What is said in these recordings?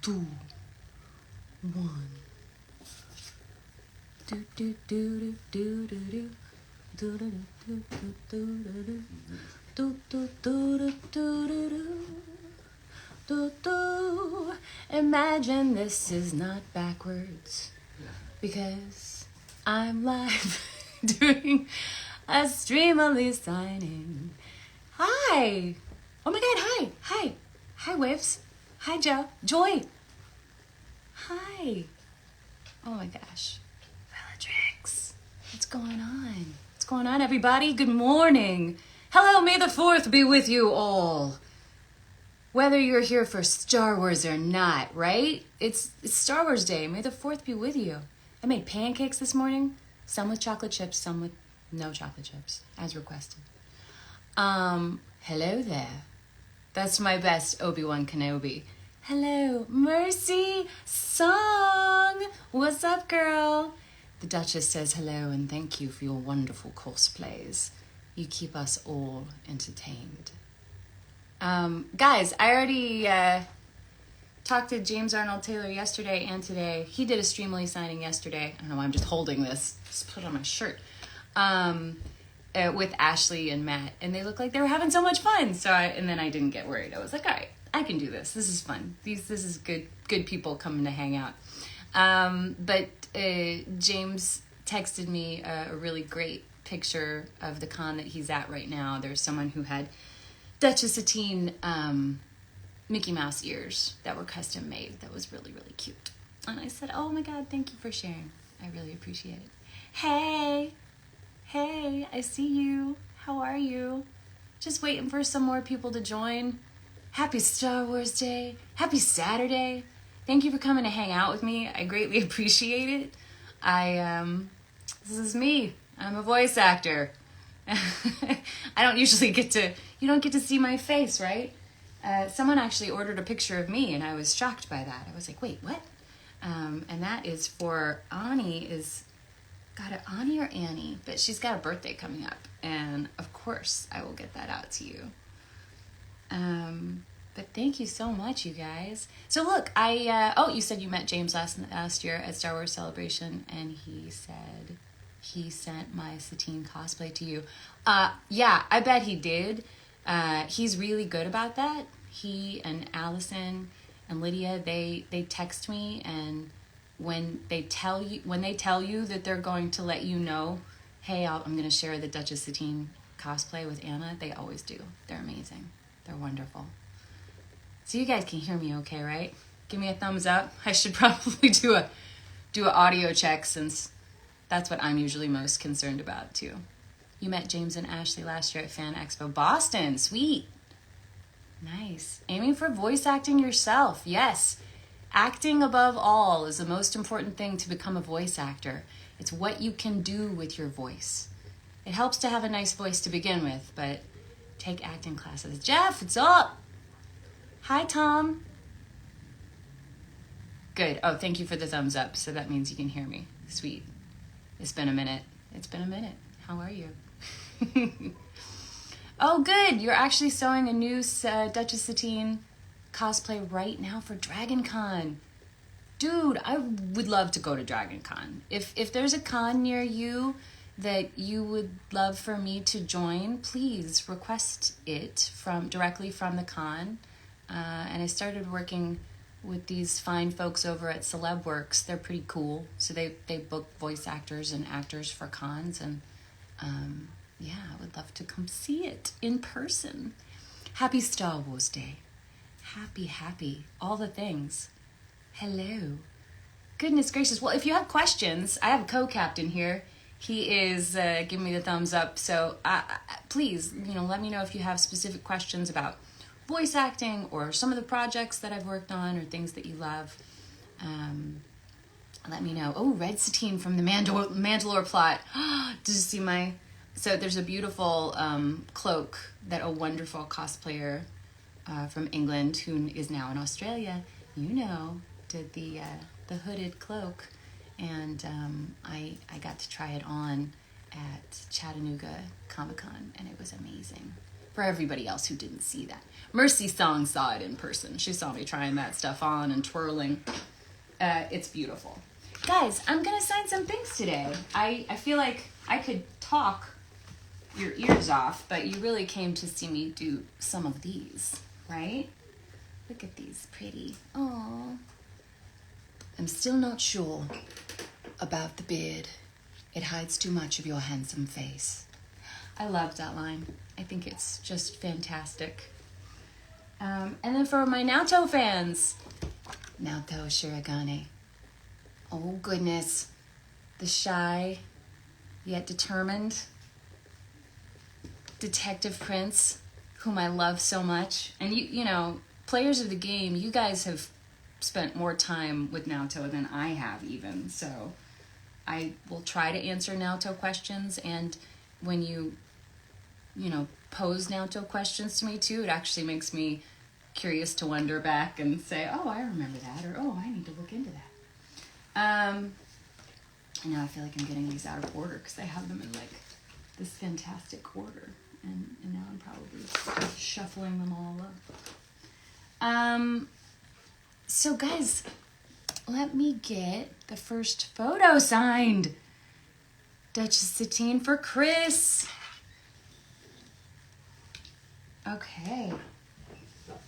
2, 1. Do do do do do do do do do do do do do do do do. Imagine this is not backwards because I'm live doing a Streamily signing. Hi! Oh my god, hi, Waves. Hi, Joy. Hi. Oh my gosh. Bellatrix. What's going on? What's going on, everybody? Good morning. Hello, may the 4th be with you all. Whether you're here for Star Wars or not, right? It's Star Wars Day. May the 4th be with you. I made pancakes this morning. Some with chocolate chips, some with no chocolate chips, as requested. Hello there. That's my best Obi-Wan Kenobi. Hello, Mercy Song. What's up, girl? The Duchess says hello and thank you for your wonderful cosplays. You keep us all entertained. Guys, I already talked to James Arnold Taylor yesterday and today. He did a Streamily signing yesterday. I don't know why I'm just holding this. Just put it on my shirt. With Ashley and Matt, and they look like they were having so much fun. And then I didn't get worried. I was like, all right, I can do this. This is fun. This is good people coming to hang out. But James texted me a really great picture of the con that he's at right now. There's someone who had Duchess Satine Mickey Mouse ears that were custom made. That was really, really cute. And I said, oh my God, thank you for sharing. I really appreciate it. Hey, I see you. How are you? Just waiting for some more people to join. Happy Star Wars Day. Happy Saturday. Thank you for coming to hang out with me. I greatly appreciate it. This is me. I'm a voice actor. I don't usually you don't get to see my face, right? Someone actually ordered a picture of me and I was shocked by that. I was like, wait, what? And that is for got it Ani or Annie, but she's got a birthday coming up, and of course I will get that out to you. But thank you so much, you guys. So look, you said you met James last year at Star Wars Celebration, and he said he sent my Satine cosplay to you. Yeah, I bet he did. He's really good about that. He and Allison and Lydia, they text me, and when they tell you that they're going to let you know, hey, I'm going to share the Duchess Satine cosplay with Anna, they always do. They're amazing. They're wonderful. So you guys can hear me okay, right? Give me a thumbs up. I should probably do an audio check since that's what I'm usually most concerned about too. You met James and Ashley last year at Fan Expo Boston. Sweet. Nice. Aiming for voice acting yourself. Yes. Acting above all is the most important thing to become a voice actor. It's what you can do with your voice. It helps to have a nice voice to begin with, but take acting classes. Jeff, what's up? Hi, Tom. Good. Oh, thank you for the thumbs up. So that means you can hear me. Sweet. It's been a minute. How are you? Oh, good. You're actually sewing a new Duchess Satine cosplay right now for Dragon Con. Dude, I would love to go to Dragon Con. If there's a con near you that you would love for me to join, please request it directly from the con. And I started working with these fine folks over at Celebworks. They're pretty cool. So they book voice actors and actors for cons, and yeah, I would love to come see it in person. Happy Star Wars Day. Happy, all the things. Hello. Goodness gracious. Well, if you have questions, I have a co-captain here. He is giving me the thumbs up. So please, let me know if you have specific questions about voice acting or some of the projects that I've worked on or things that you love. Let me know. Oh, Red Satine from the Mandalore plot. Did you see So there's a beautiful cloak that a wonderful cosplayer from England, who is now in Australia, did the hooded cloak, and I got to try it on at Chattanooga Comic-Con, and it was amazing. for everybody else who didn't see that. Mercy Song saw it in person. She saw me trying that stuff on and twirling. It's beautiful. Guys, I'm going to sign some things today. I feel like I could talk your ears off, but you really came to see me do some of these, right? Look at these pretty. Aww. I'm still not sure about the beard. It hides too much of your handsome face. I love that line. I think it's just fantastic. And then for my Naoto fans, Naoto Shiragane. Oh goodness, the shy yet determined Detective Prince, whom I love so much. And you know, players of the game, you guys have spent more time with Naoto than I have even. So I will try to answer Naoto questions, and when you know, pose Naoto questions to me too, it actually makes me curious to wonder back and say, oh, I remember that, or oh, I need to look into that. And now I feel like I'm getting these out of order because I have them in like this fantastic order, and now I'm probably shuffling them all up. So guys, let me get the first photo signed. Duchess Satine for Chris. Okay.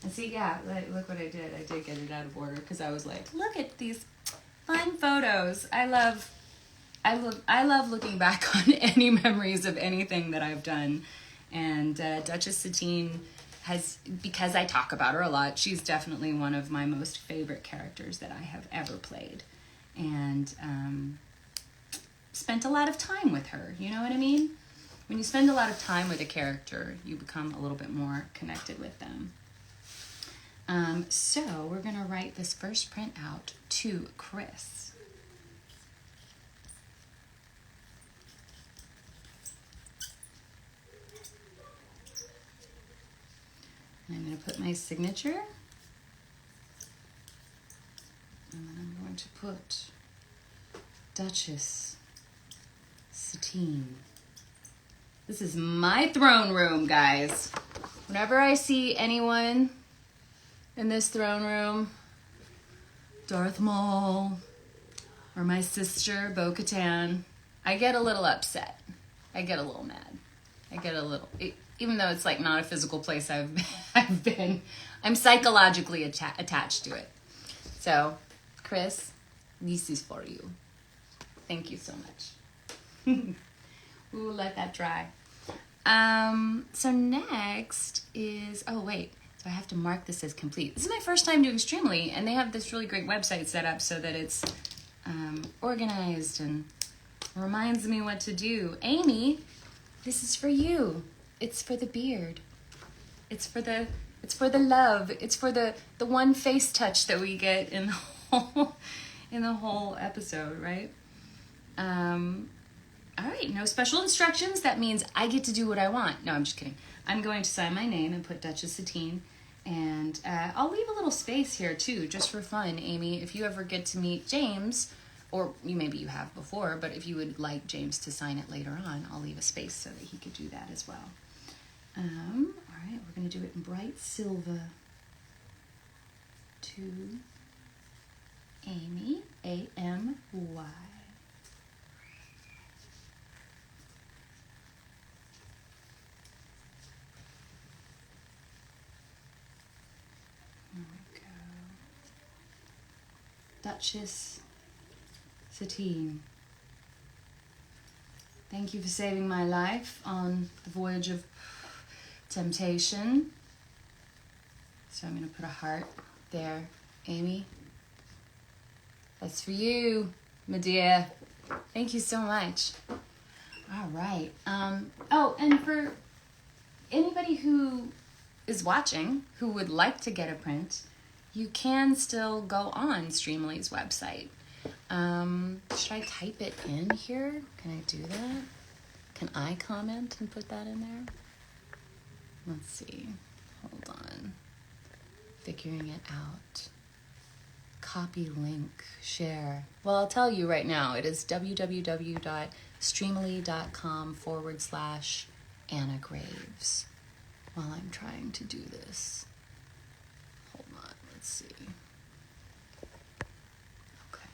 And see, yeah, look what I did. I did get it out of order because I was like, look at these fun photos. I love looking back on any memories of anything that I've done. And Duchess Satine has, because I talk about her a lot, she's definitely one of my most favorite characters that I have ever played. And spent a lot of time with her, you know what I mean? When you spend a lot of time with a character, you become a little bit more connected with them. So we're going to write this first print out to Chris. And I'm going to put my signature. And then I'm going to put Duchess Satine. This is my throne room, guys. Whenever I see anyone in this throne room, Darth Maul, or my sister, Bo-Katan, I get a little upset. I get a little mad. I get a little, even though it's like not a physical place I've been, I'm psychologically attached to it. So, Chris, this is for you. Thank you so much. We'll let that dry. So next is, oh wait, so I have to mark this as complete. This is my first time doing Streamily, and they have this really great website set up so that it's organized and reminds me what to do. Amy, this is for you. It's for the beard. It's for the love. It's for the one face touch that we get in the whole episode, right? All right, no special instructions. That means I get to do what I want. No, I'm just kidding. I'm going to sign my name and put Duchess Satine. And I'll leave a little space here, too, just for fun, Amy. If you ever get to meet James, or maybe you have before, but if you would like James to sign it later on, I'll leave a space so that he could do that as well. All right, we're going to do it in bright silver. To Amy, A-M-Y. Duchess Satine. Thank you for saving my life on the voyage of temptation. So I'm going to put a heart there, Amy. That's for you, my dear. Thank you so much. All right. Oh, and for anybody who is watching who would like to get a print, you can still go on Streamily's website. Should I type it in here? Can I do that? Can I comment and put that in there? Let's see. Hold on. Figuring it out. Copy link. Share. Well, I'll tell you right now. It is www.streamily.com/Anna Graves. while I'm trying to do this. Hold on, let's see. Okay,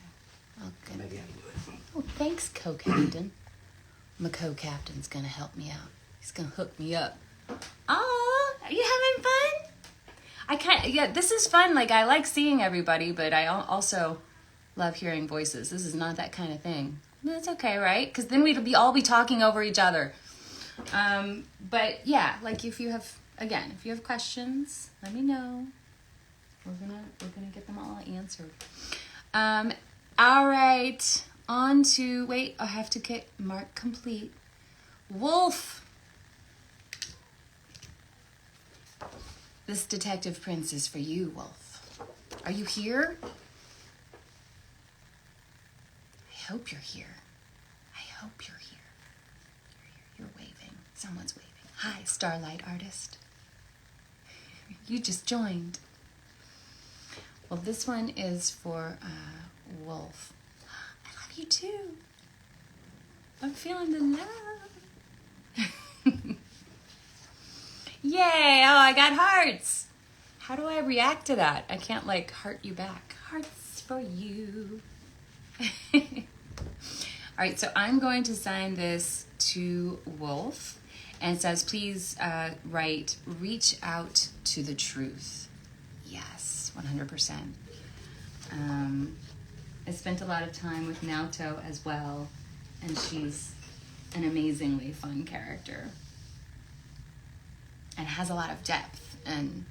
I'll get Maybe I can do it. Oh, thanks, co-captain. My co-captain's gonna help me out. He's gonna hook me up. Oh, are you having fun? Yeah, this is fun. Like, I like seeing everybody, but I also love hearing voices. This is not that kind of thing. That's okay, right? Because then we'd all be talking over each other. But yeah, like if you have questions, let me know. We're gonna get them all answered. All right, on to wait. I have to get mark complete. Wolf. This detective prince is for you, Wolf. Are you here? I hope you're here. I hope you're here. You're waving. Someone's waving. Hi, Starlight Artist. You just joined. Well, this one is for Wolf. I love you too. I'm feeling the love. Yay! Oh, I got hearts. How do I react to that? I can't like heart you back. Hearts for you. All right, so I'm going to sign this to Wolf, and it says, please write, reach out to the truth. Yes, 100%. I spent a lot of time with Naoto as well, and she's an amazingly fun character and has a lot of depth and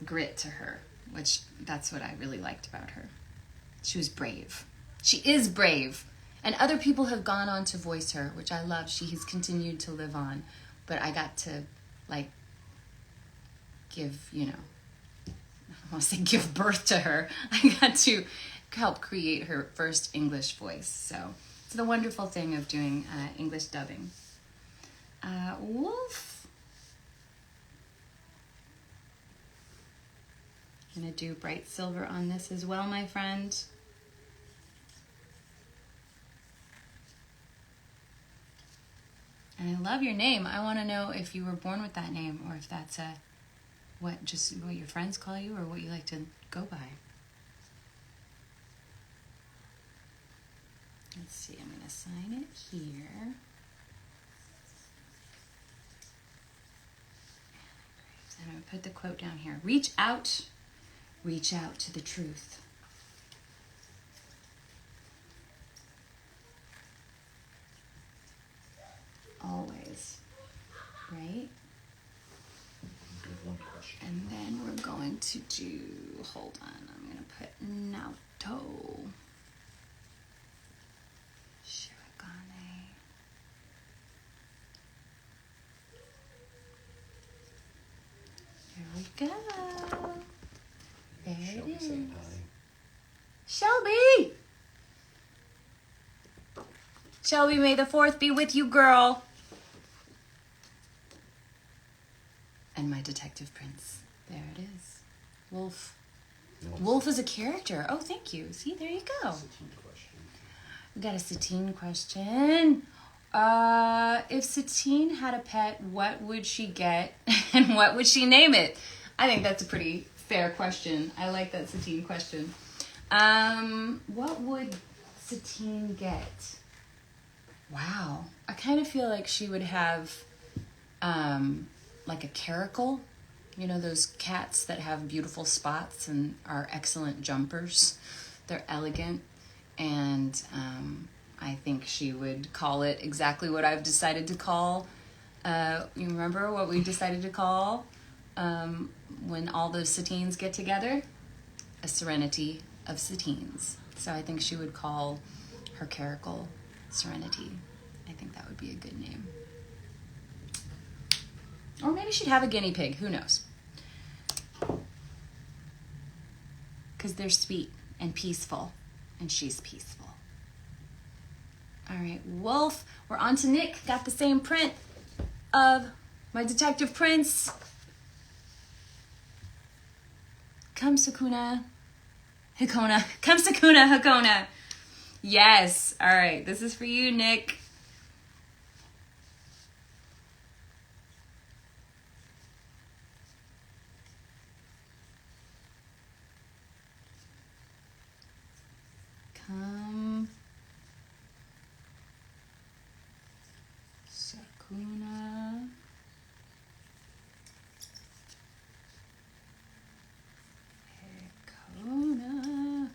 grit to her, which that's what I really liked about her. She was brave. She is brave. And other people have gone on to voice her, which I love. She has continued to live on. But I got to, like, give, I don't want to say give birth to her. I got to help create her first English voice. So it's the wonderful thing of doing English dubbing. Wolf. I'm going to do bright silver on this as well, my friend. And I love your name. I want to know if you were born with that name or if that's what your friends call you or what you like to go by. Let's see, I'm going to sign it here. And I'm going to put the quote down here. Reach out to the truth. Always, right? And then we're going to do, hold on, I'm going to put Naoto. Shirogane. Here we go. There it is. Shelby! Shelby, may the 4th be with you, girl. And my detective prince. There it is. Wolf. No. Wolf is a character. Oh, thank you. See, there you go. We got a Satine question. If Satine had a pet, what would she get and what would she name it? I think that's a pretty fair question. I like that Satine question. What would Satine get? Wow. I kind of feel like she would have like a caracal. You know, those cats that have beautiful spots and are excellent jumpers. They're elegant. And I think she would call it exactly what I've decided to call. You remember what we decided to call when all the Satines get together? A Serenity of Satines. So I think she would call her caracal Serenity. I think that would be a good name. Or maybe she'd have a guinea pig. Who knows? Because they're sweet and peaceful. And she's peaceful. All right, Wolf. We're on to Nick. Got the same print of my detective prince. Come, Sakuna. Hakona. Come, Sakuna. Hakona. Yes. All right. This is for you, Nick. Come. Sakuna. Hekona.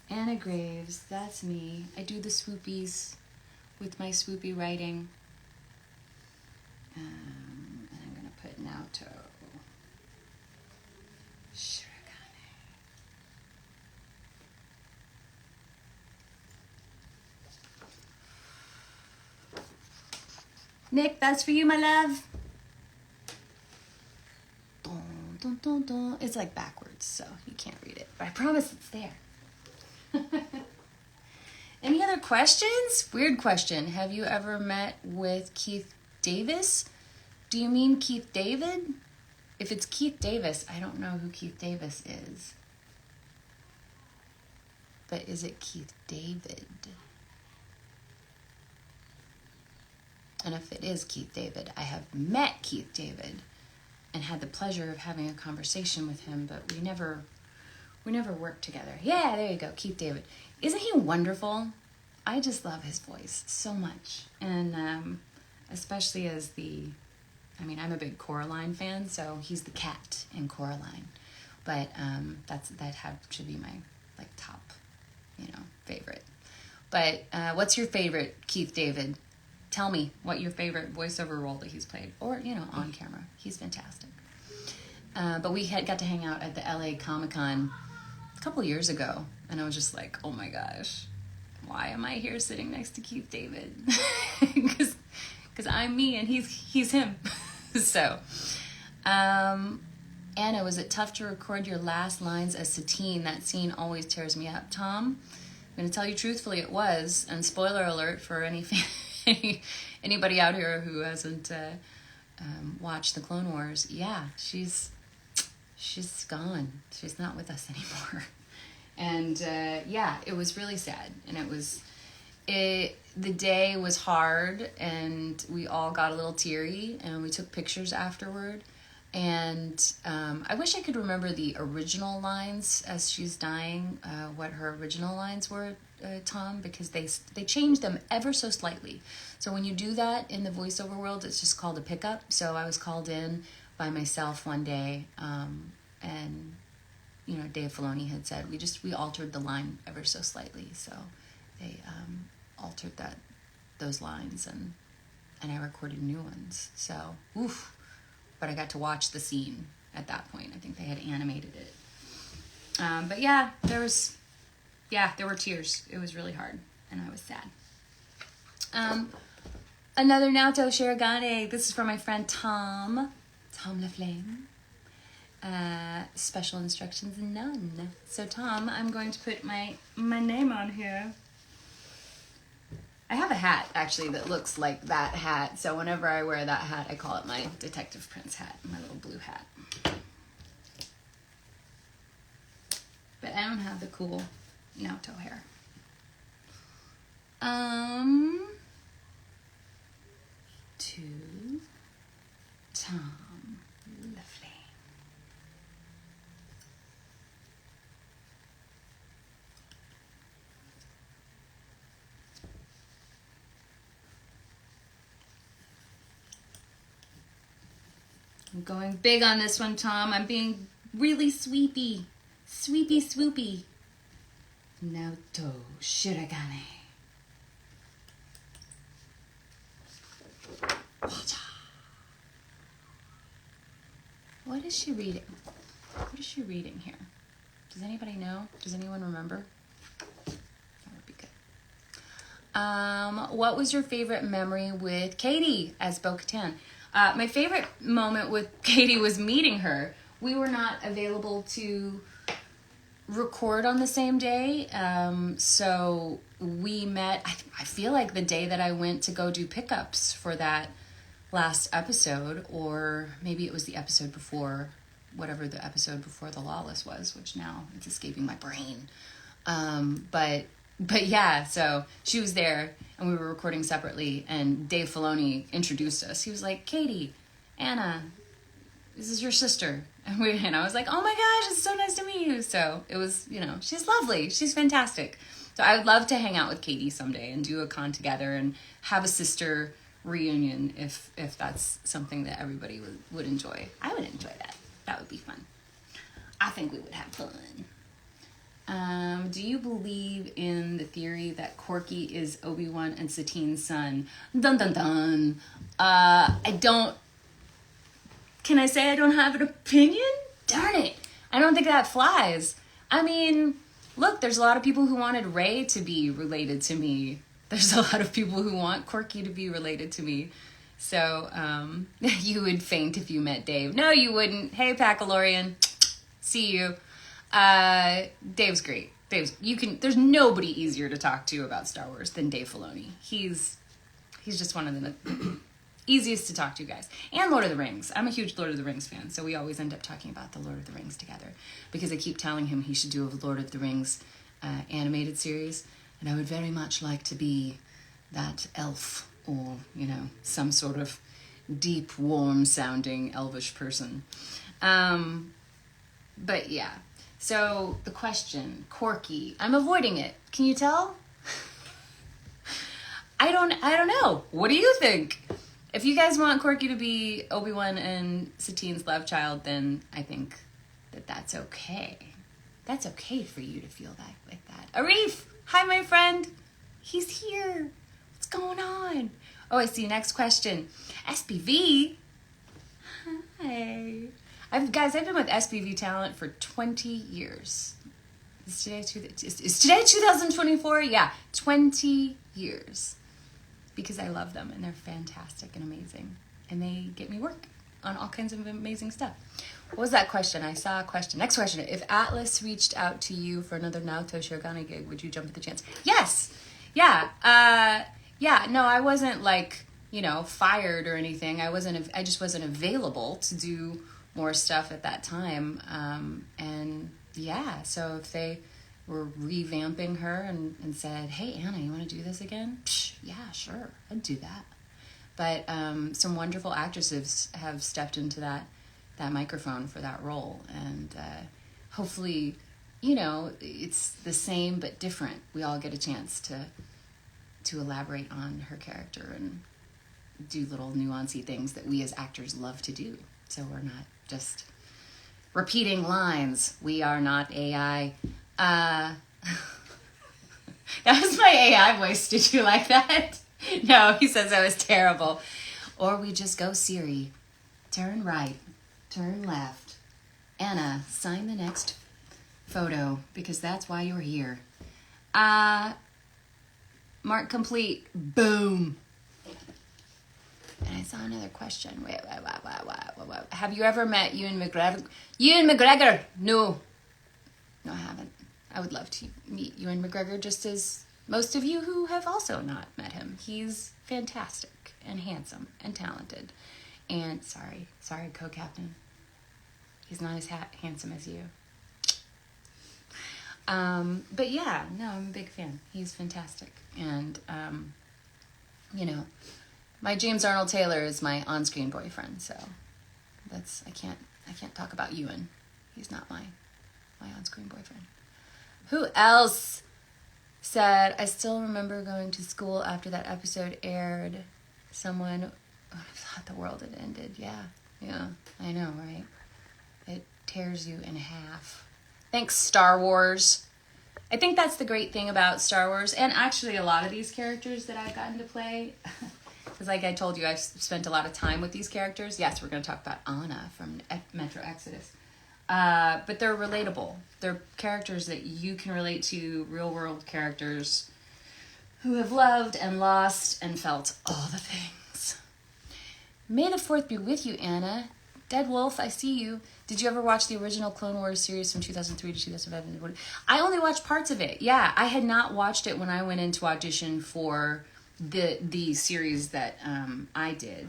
Anna Graves, that's me. I do the swoopies with my swoopy writing. And I'm going to put Naoto. Shiragane. Nick, that's for you, my love. Dun, dun, dun, dun. It's like backwards, so you can't read it. But I promise it's there. Any other questions? Weird question. Have you ever met with Keith Davis? Do you mean Keith David? If it's Keith Davis, I don't know who Keith Davis is. But is it Keith David? And if it is Keith David, I have met Keith David and had the pleasure of having a conversation with him, but we never worked together. Yeah, there you go, Keith David. Isn't he wonderful? I just love his voice so much. And especially as I'm a big Coraline fan, so he's the cat in Coraline. But that should be my top, favorite. But what's your favorite Keith David? Tell me what your favorite voiceover role that he's played, or on camera. He's fantastic. But we got to hang out at the LA Comic-Con a couple years ago, and I was just like, oh my gosh, why am I here sitting next to Keith David? Because I'm me and he's him. So, Anna, was it tough to record your last lines as Satine? That scene always tears me up. Tom, I'm going to tell you truthfully, it was. And spoiler alert for anybody out here who hasn't watched the Clone Wars. Yeah, she's gone. She's not with us anymore. And it was really sad. And the day was hard, and we all got a little teary, and we took pictures afterward. And I wish I could remember the original lines as she's dying, what her original lines were, Tom, because they changed them ever so slightly. So when you do that in the voiceover world, it's just called a pickup. So I was called in by myself one day, and Dave Filoni had said we altered the line ever so slightly. So they altered those lines, and I recorded new ones. So oof. But I got to watch the scene at that point. I think they had animated it. But yeah, there were tears. It was really hard, and I was sad. Another Naoto Shiragane. This is from my friend Tom LaFlame. Special instructions, none. So Tom, I'm going to put my name on here. I have a hat, actually, that looks like that hat. So whenever I wear that hat, I call it my Detective Prince hat, my little blue hat. But I don't have the cool Naoto hair. To Tom LaFlame. I'm going big on this one, Tom. I'm being really sweepy. Sweepy swoopy. Naoto Shiragane. What is she reading? What is she reading here? Does anybody know? Does anyone remember? That would be good. What was your favorite memory with Katie as Bo-Katan? My favorite moment with Katie was meeting her. We were not available to record on the same day, so we met, I feel like the day that I went to go do pickups for that last episode, or maybe it was the episode before, whatever the episode before the Lawless was, which now it's escaping my brain. But But yeah, so she was there and we were recording separately, and Dave Filoni introduced us. He was like, Katie, Anna, this is your sister. And I was like, oh my gosh, it's so nice to meet you. So it was, she's lovely. She's fantastic. So I would love to hang out with Katie someday and do a con together and have a sister reunion if that's something that everybody would enjoy. I would enjoy that. That would be fun. I think we would have fun. Do you believe in the theory that Corky is Obi-Wan and Satine's son? Dun dun dun. I don't. Can I say I don't have an opinion? Darn it. I don't think that flies. I mean, look, there's a lot of people who wanted Rey to be related to me. There's a lot of people who want Corky to be related to me. So, you would faint if you met Dave. No, you wouldn't. Hey, Packalorian. See you. Dave's great. There's nobody easier to talk to about Star Wars than Dave Filoni. He's just one of the easiest to talk to guys. And Lord of the Rings. I'm a huge Lord of the Rings fan, so we always end up talking about the Lord of the Rings together because I keep telling him he should do a Lord of the Rings animated series, and I would very much like to be that elf or, some sort of deep, warm-sounding elvish person. But yeah. So the question, Corky, I'm avoiding it. Can you tell? I don't know. What do you think? If you guys want Corky to be Obi-Wan and Satine's love child, then I think that's okay. That's okay for you to feel that like that. Arif, hi my friend. He's here. What's going on? Oh, I see. Next question. SPV. Hi. I've been with SPV Talent for 20 years. Is today 2024? Yeah, 20 years. Because I love them and they're fantastic and amazing. And they get me work on all kinds of amazing stuff. What was that question? I saw a question. Next question. If Atlas reached out to you for another Naoto Shirogane gig, would you jump at the chance? Yes. Yeah. No, I wasn't fired or anything. I just wasn't available to do more stuff at that time. And yeah, so if they were revamping her and said, hey, Anna, you want to do this again? Psh, yeah, sure, I'd do that. But some wonderful actresses have stepped into that microphone for that role. And hopefully, it's the same but different. We all get a chance to elaborate on her character and do little nuancy things that we as actors love to do. So we're not just repeating lines. We are not AI. That was my AI voice. Did you like that? No, he says I was terrible. Or we just go Siri. Turn right. Turn left. Anna, sign the next photo because that's why you're here. Mark complete. Boom. And I saw another question. Wait. Have you ever met Ewan McGregor? Ewan McGregor? No, I haven't. I would love to meet Ewan McGregor, just as most of you who have also not met him. He's fantastic and handsome and talented. And sorry, co-captain. He's not as handsome as you. But yeah, no, I'm a big fan. He's fantastic. And, my James Arnold Taylor is my on-screen boyfriend, so I can't talk about Ewan. He's not my on-screen boyfriend. Who else said, I still remember going to school after that episode aired. Someone thought the world had ended. Yeah, I know, right? It tears you in half. Thanks, Star Wars. I think that's the great thing about Star Wars, and actually a lot of these characters that I've gotten to play, because like I told you, I've spent a lot of time with these characters. Yes, we're going to talk about Anna from Metro Exodus. But they're relatable. They're characters that you can relate to, real-world characters who have loved and lost and felt all the things. May the 4th be with you, Anna. Dead Wolf, I see you. Did you ever watch the original Clone Wars series from 2003 to 2005? I only watched parts of it. Yeah, I had not watched it when I went into audition for the series that I did.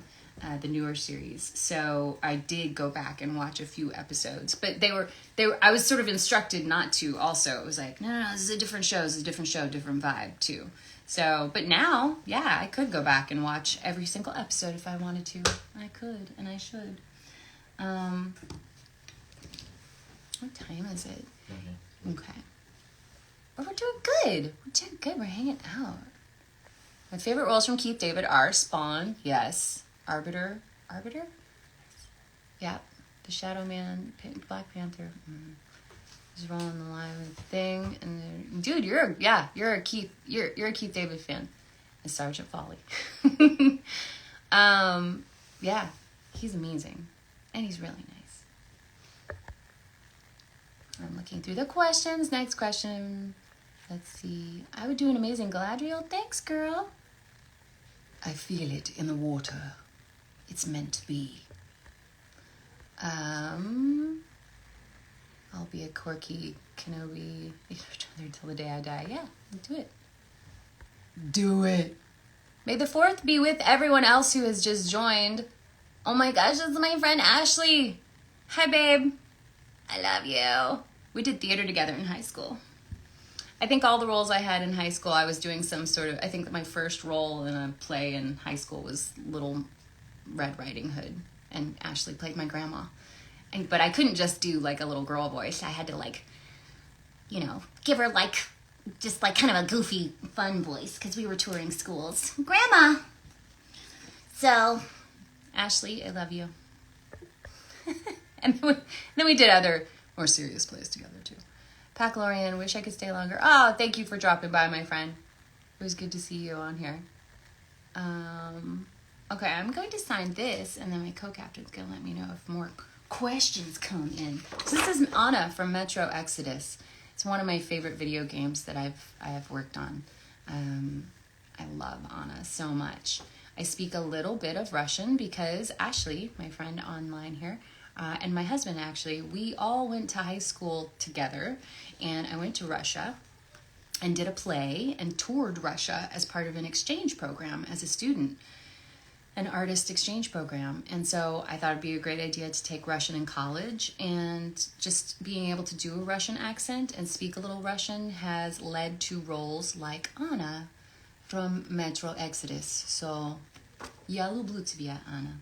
the newer series. So I did go back and watch a few episodes, but they were. I was sort of instructed not to. Also, it was like, no, this is a different show. This is a different show, different vibe too. So, but now, yeah, I could go back and watch every single episode if I wanted to. I could, and I should. What time is it? Okay. But we're doing good. We're doing good. We're hanging out. My favorite roles from Keith David are Spawn, yes. Arbiter? Yeah. The Shadow Man, Black Panther. He's rolling the line with Thing. And dude, you're a Keith David fan. And Sergeant Folly. Yeah, he's amazing. And he's really nice. I'm looking through the questions. Next question. Let's see. I would do an amazing Galadriel. Thanks, girl. I feel it in the water. It's meant to be. I'll be a quirky Kenobi until the day I die. Yeah, do it. Do it. May the 4th be with everyone else who has just joined. Oh my gosh, that's my friend Ashley. Hi, babe. I love you. We did theater together in high school. I think all the roles I had in high school, I was doing some sort of, I think that my first role in a play in high school was Little Red Riding Hood. And Ashley played my grandma. But I couldn't just do like a little girl voice. I had to like, give her like, just like kind of a goofy, fun voice because we were touring schools. Grandma! So, Ashley, I love you. And then we did other more serious plays together too. Paclorian, wish I could stay longer. Oh, thank you for dropping by, my friend. It was good to see you on here. Okay, I'm going to sign this, and then my co-captain's going to let me know if more questions come in. So this is Anna from Metro Exodus. It's one of my favorite video games that I have worked on. I love Anna so much. I speak a little bit of Russian because Ashley, my friend online here, and my husband, actually, we all went to high school together, and I went to Russia and did a play and toured Russia as part of an exchange program as a student, an artist exchange program. And so I thought it'd be a great idea to take Russian in college, and just being able to do a Russian accent and speak a little Russian has led to roles like Anna from Metro Exodus. So, я люблю тебя, Anna.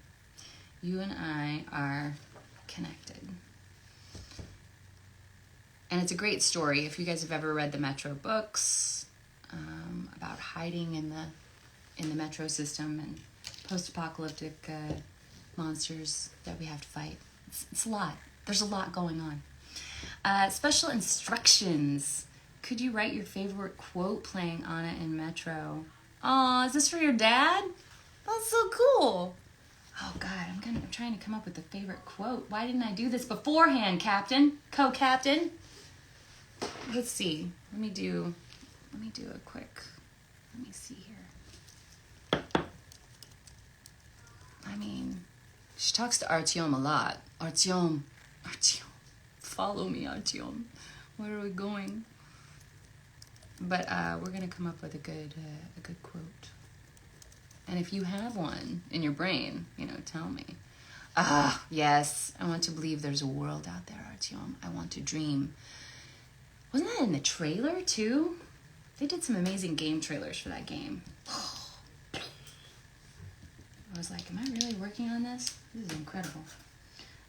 You and I are connected. And it's a great story. If you guys have ever read the Metro books about hiding in the Metro system and post-apocalyptic monsters that we have to fight, it's a lot. There's a lot going on. Special instructions. Could you write your favorite quote playing Anna in Metro? Oh, is this for your dad? That's so cool. Oh God, I'm trying to come up with a favorite quote. Why didn't I do this beforehand, Captain? Co-captain? Let's see. Let me do a quick. Let me see here. I mean, she talks to Artyom a lot. Artyom, follow me, Artyom. Where are we going? But we're gonna come up with a good quote. And if you have one in your brain, tell me. Yes, I want to believe there's a world out there, Artyom. I want to dream. Wasn't that in the trailer too? They did some amazing game trailers for that game. I was like, am I really working on this? This is incredible.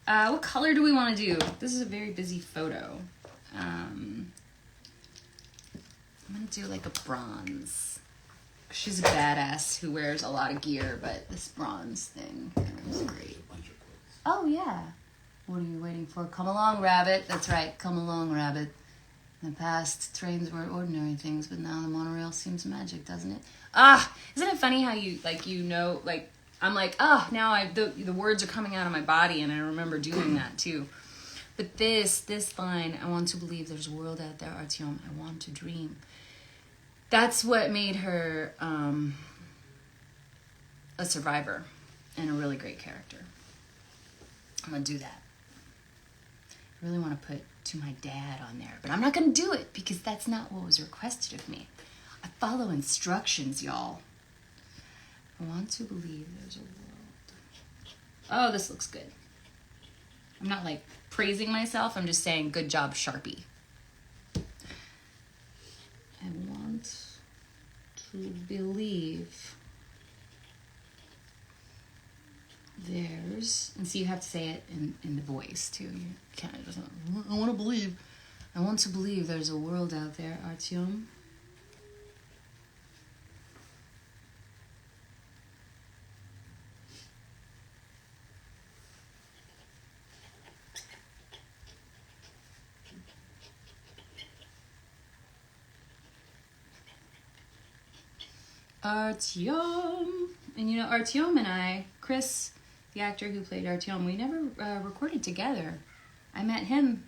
What color do we want to do? This is a very busy photo. I'm going to do like a bronze. She's a badass who wears a lot of gear, but this bronze thing is great. Oh, yeah. What are you waiting for? Come along, rabbit. That's right. Come along, rabbit. In the past, trains were ordinary things, but now the monorail seems magic, doesn't it? Isn't it funny how I'm like, now the words are coming out of my body, and I remember doing that too. But this line, I want to believe there's a world out there, Artyom. I want to dream. That's what made her a survivor and a really great character. I'm going to do that. I really want to put to my dad on there, but I'm not going to do it because that's not what was requested of me. I follow instructions, y'all. I want to believe there's a world. Oh, this looks good. I'm not like praising myself. I'm just saying good job, Sharpie. I want to believe there's, and so you have to say it in the voice too. You can't just, I want to believe. I want to believe there's a world out there, Artyom. Artyom. And you know, Artyom and I, Chris, the actor who played Artyom, we never recorded together. I met him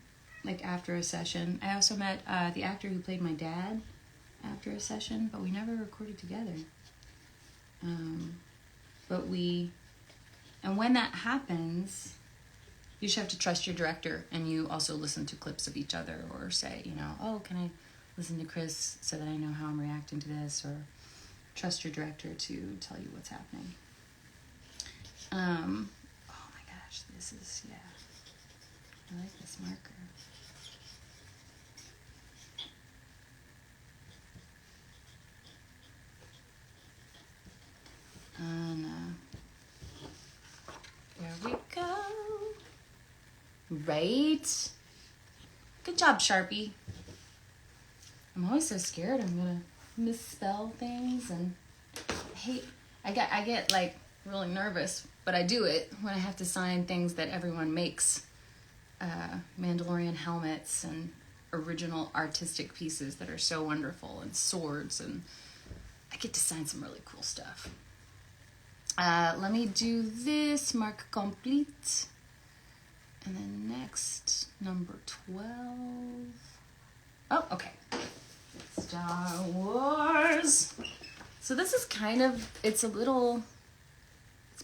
like after a session. I also met the actor who played my dad after a session, but we never recorded together. And when that happens, you just have to trust your director, and you also listen to clips of each other, or say, you know, oh, can I listen to Chris so that I know how I'm reacting to this, or trust your director to tell you what's happening. Oh my gosh, this is, yeah. I like this marker. And there we go. Right? Good job, Sharpie. I'm always so scared I'm gonna misspell things, and I get like really nervous, but I do it when I have to sign things that everyone makes. Mandalorian helmets and original artistic pieces that are so wonderful, and swords, and I get to sign some really cool stuff. Let me do this, mark complete. And then next, number 12. Oh, okay. Star Wars. So this is kind of, it's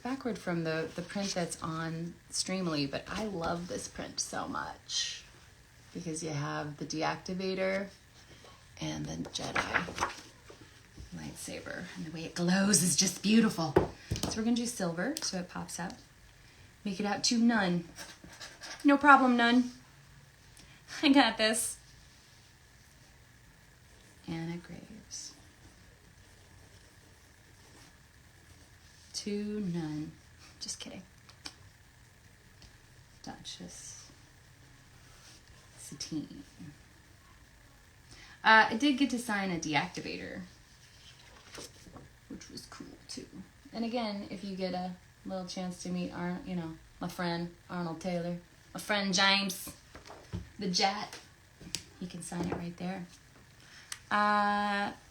backward from the print that's on Streamily, but I love this print so much because you have the deactivator and the Jedi lightsaber, and the way it glows is just beautiful. So we're gonna do silver so it pops up. Make it out to none. No problem, none. I got this. Anna Graves. To none. Just kidding. Duchess Satine. I did get to sign a deactivator, which was cool too. And again, if you get a little chance to meet my friend Arnold Taylor, my friend James, the Jet, you can sign it right there.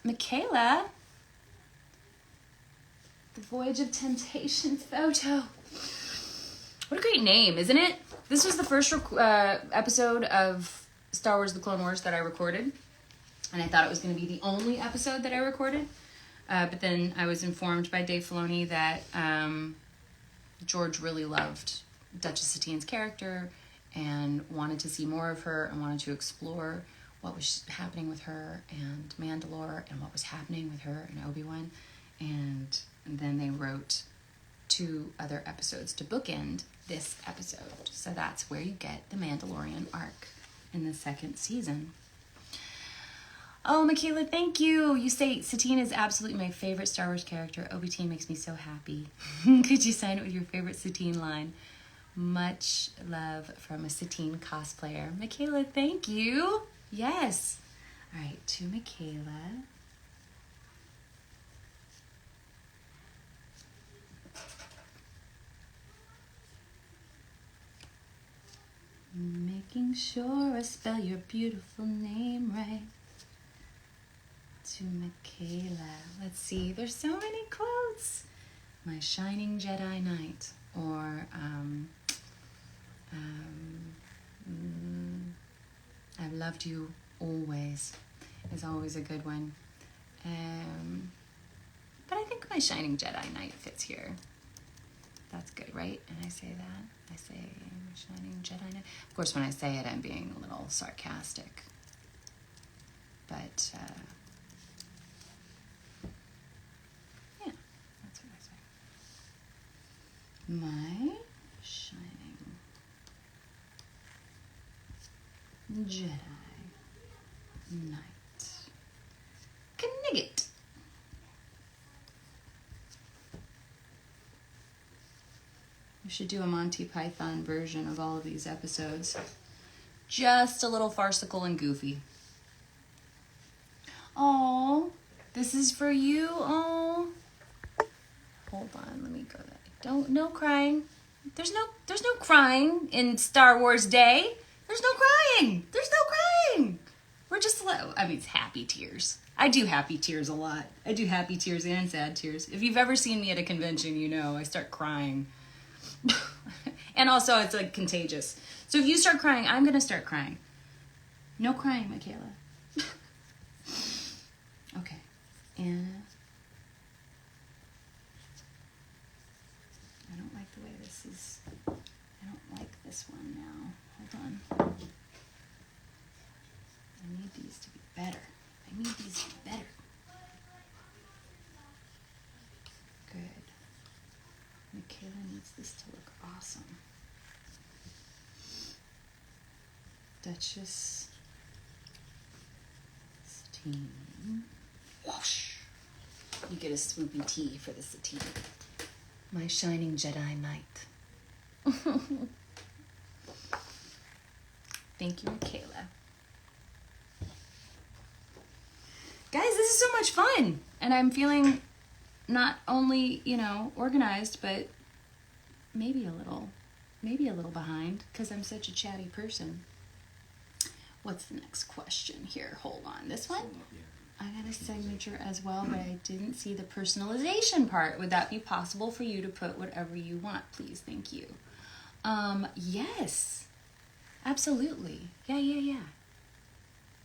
Michaela, the Voyage of Temptation photo. What a great name, isn't it? This was the first episode of Star Wars The Clone Wars that I recorded. And I thought it was going to be the only episode that I recorded. But then I was informed by Dave Filoni that George really loved Duchess Satine's character and wanted to see more of her and wanted to explore what was happening with her and Mandalore and what was happening with her and Obi-Wan. And then they wrote 2 other episodes to bookend this episode. So that's where you get the Mandalorian arc in the 2nd season. Oh, Michaela, thank you. You say Satine is absolutely my favorite Star Wars character. Obi-Wan makes me so happy. Could you sign it with your favorite Satine line? Much love from a Satine cosplayer. Michaela, thank you. Yes. All right, to Michaela. Making sure I spell your beautiful name right. To Michaela. Let's see, there's so many quotes. My shining Jedi Knight, or I've loved you always is always a good one. But I think my shining Jedi Knight fits here. That's good, right? And I say that. I say shining Jedi Knight. Of course, when I say it, I'm being a little sarcastic. But yeah, that's what I say. My Jedi Knight. Knigget. We should do a Monty Python version of all of these episodes. Just a little farcical and goofy. Oh, this is for you. Oh, hold on. Let me go there. No crying. There's no crying in Star Wars Day. There's no crying. We're just, I mean, it's happy tears. I do happy tears a lot. I do happy tears and sad tears. If you've ever seen me at a convention, you know I start crying. And also, it's like contagious. So if you start crying, I'm going to start crying. No crying, Michaela. Okay. Anna. I don't like the way this is. I don't like this one now. Hold on. I need these to be better. Good. Michaela needs this to look awesome. Duchess. Satine. Whoosh. You get a swoopy tea for the Satine. My shining Jedi Knight. Thank you, Michaela. Guys, this is so much fun. And I'm feeling not only, organized, but maybe a little behind because I'm such a chatty person. What's the next question here? Hold on. This one? I got a signature as well, but I didn't see the personalization part. Would that be possible for you to put whatever you want, please? Thank you. Yes. Absolutely. Yeah.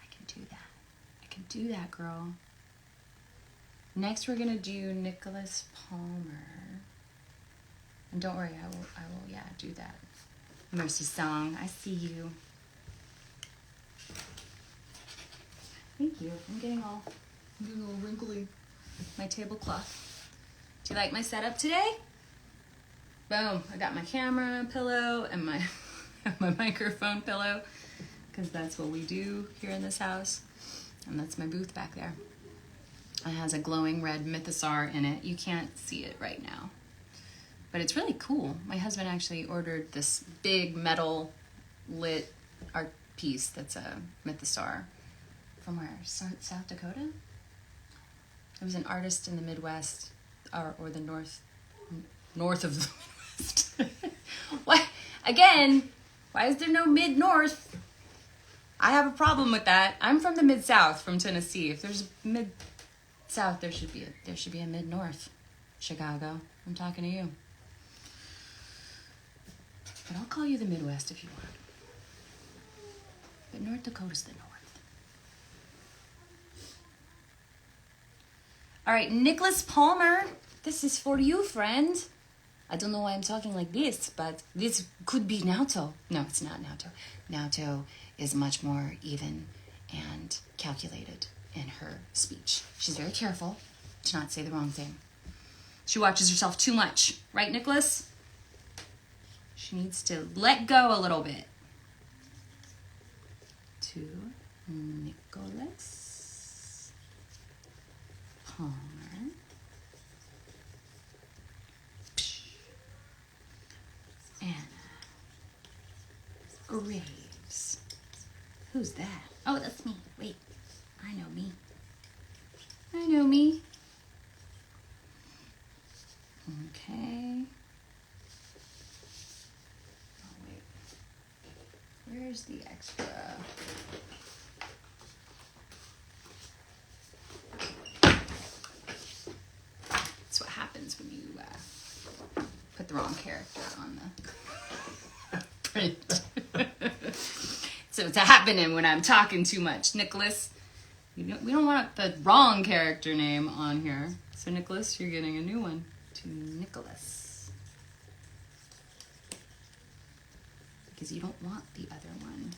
I can do that, girl. Next, we're going to do Nicholas Palmer. And don't worry, I will, do that. Mercy Song, I see you. Thank you. I'm getting all wrinkly. My tablecloth. Do you like my setup today? Boom. I got my camera pillow and my microphone pillow because that's what we do here in this house. And that's my booth back there. It has a glowing red mythosaur in it. You can't see it right now. But it's really cool. My husband actually ordered this big metal lit art piece that's a mythosaur. From where? South Dakota? It was an artist in the Midwest, or the north of the Midwest. Why? Again, why is there no mid-north? I have a problem with that. I'm from the mid-south, from Tennessee. If there's mid-south, there should be a mid-north. Chicago, I'm talking to you. But I'll call you the Midwest if you want. But North Dakota's the north. All right, Nicholas Palmer, this is for you, friend. I don't know why I'm talking like this, but this could be Naoto. No, it's not Naoto. Naoto is much more even and calculated in her speech. She's very careful to not say the wrong thing. She watches herself too much, right, Nicholas? She needs to let go a little bit. To Nicholas Palmer. Anna Graves. Who's that? Oh, that's me. Wait, I know me. Okay. Oh, wait. Where's the extra? That's what happens when you put the wrong character on the print. So it's happening when I'm talking too much. Nicholas, we don't want the wrong character name on here. So Nicholas, you're getting a new one. To Nicholas. Because you don't want the other one.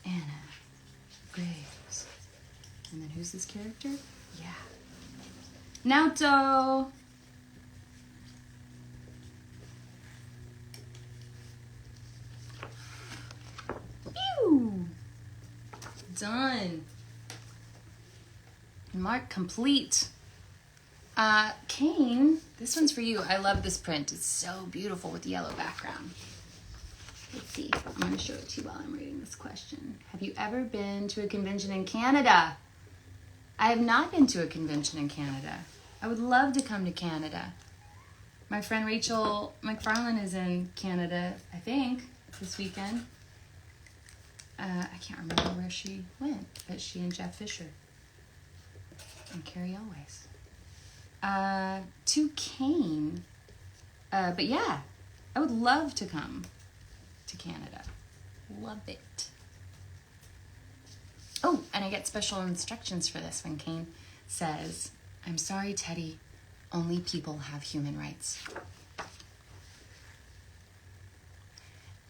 Anna Graves. And then who's this character? Yeah. Naoto. done. Mark complete. Kane, this one's for you. I love this print. It's so beautiful with the yellow background. Let's see. I'm going to show it to you while I'm reading this question. Have you ever been to a convention in Canada? I have not been to a convention in Canada. I would love to come to Canada. My friend Rachel McFarlane is in Canada, I think, this weekend. I can't remember where she went, but she and Jeff Fisher and Carrie Always. To Kane. But yeah, I would love to come to Canada. Love it. Oh, and I get special instructions for this when Kane says, I'm sorry, Teddy, only people have human rights.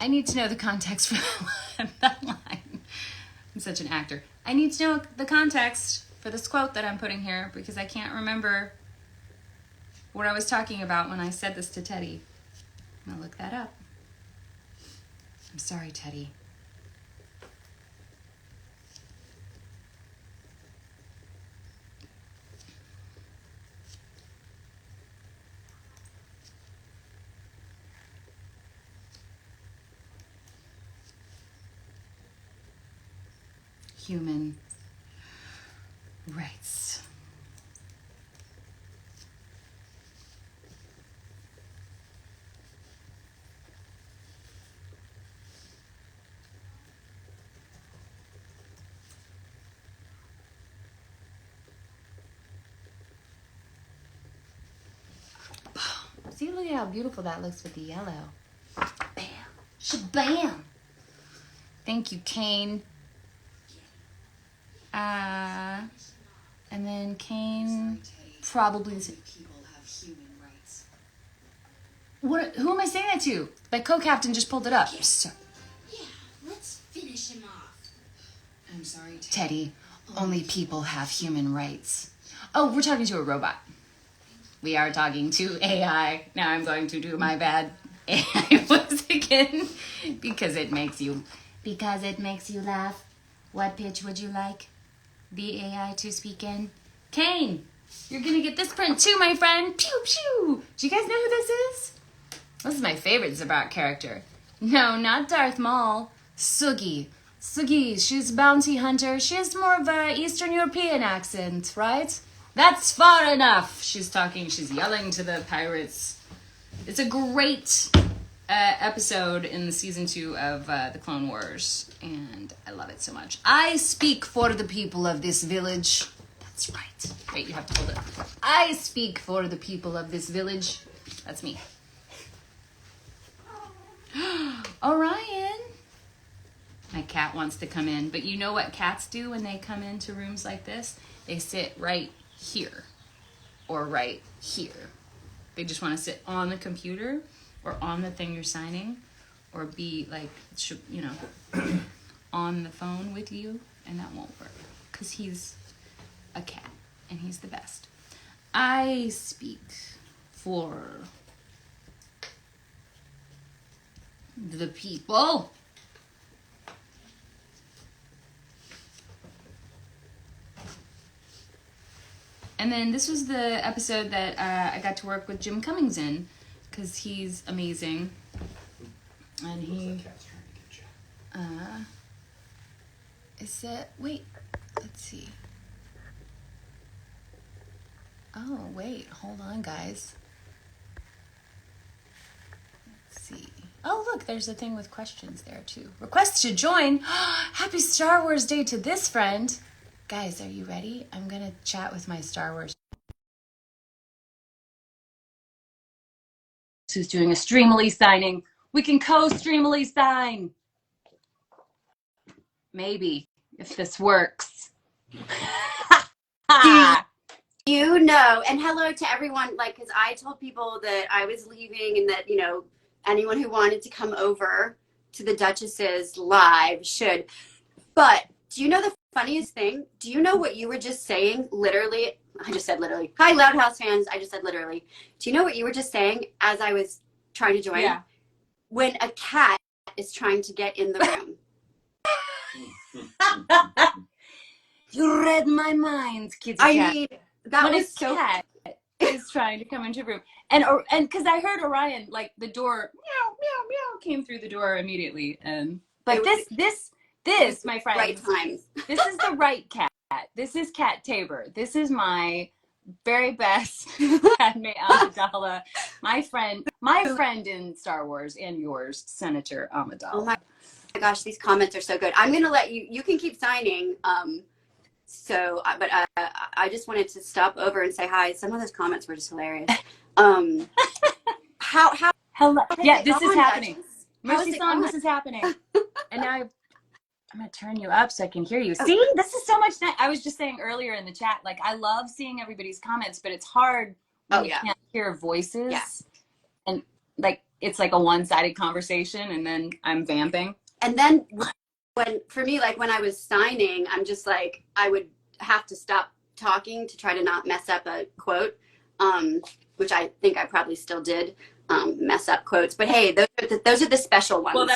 I need to know the context for that line. I'm such an actor. I need to know the context for this quote that I'm putting here because I can't remember what I was talking about when I said this to Teddy. I'm gonna look that up. I'm sorry, Teddy. Human rights. See, look at how beautiful that looks with the yellow. Bam. Shabam. Thank you, Kane. And then Kane probably... People have human rights. What? Who am I saying that to? My co-captain just pulled it up. Yeah, let's finish him off. I'm sorry, Teddy. Only people have human rights. Oh, we're talking to a robot. We are talking to AI. Now I'm going to do my bad AI voice again because it makes you laugh. What pitch would you like the AI to speak in? Kane, you're gonna get this print too, my friend. Pew pew. Do you guys know who this is? This is my favorite Zabrak character. No, not Darth Maul. Sugi. Sugi, she's a bounty hunter. She has more of a Eastern European accent, right? That's far enough. She's yelling to the pirates. It's a great episode in the season 2 of the Clone Wars, and I love it so much. I speak for the people of this village. That's right. Wait, you have to hold it. I speak for the people of this village. That's me. Orion. My cat wants to come in, but you know what cats do when they come into rooms like this? They sit right here or right here. They just want to sit on the computer or on the thing you're signing or be like, on the phone with you, and that won't work because he's a cat and he's the best. I speak for the people. And then this was the episode that I got to work with Jim Cummings in, because he's amazing. And he... is it... Wait, let's see. Oh, wait, hold on, guys. Let's see. Oh, look, there's a thing with questions there, too. Request to join. Happy Star Wars Day to this friend. Guys, are you ready? I'm going to chat with my Star Wars. Who's doing a Streamily signing. We can co-Streamily sign. Maybe, if this works. You know, and hello to everyone, like, because I told people that I was leaving and that, anyone who wanted to come over to the Duchess's live should. But do you know the funniest thing? Do you know what you were just saying? Literally, I just said literally. Hi, Loud House fans. I just said literally. Do you know what you were just saying as I was trying to join? Yeah. When a cat is trying to get in the room. You read my mind, kitty cat. I mean, that when was a so. cat is trying to come into a room, and because I heard Orion, like the door, meow meow meow, came through the door immediately, and but this, my friends, right time. This is the right cat. This is Cat Tabor. This is my very best Padme Amidala, my friend in Star Wars, and yours, Senator Amidala. Oh my gosh, these comments are so good. I'm gonna let you can keep signing. But I just wanted to stop over and say hi. Some of those comments were just hilarious. How Hello. Yeah, this is happening. Mercy-san, this is happening. And now I'm gonna turn you up so I can hear you. See, this is so much. I was just saying earlier in the chat, like I love seeing everybody's comments, but it's hard when you can't hear voices. Yeah. And like it's like a one-sided conversation, and then I'm vamping. And then for me, like when I was signing, I'm just like I would have to stop talking to try to not mess up a quote, which I think I probably still did mess up quotes. But hey, those are the special ones. Well,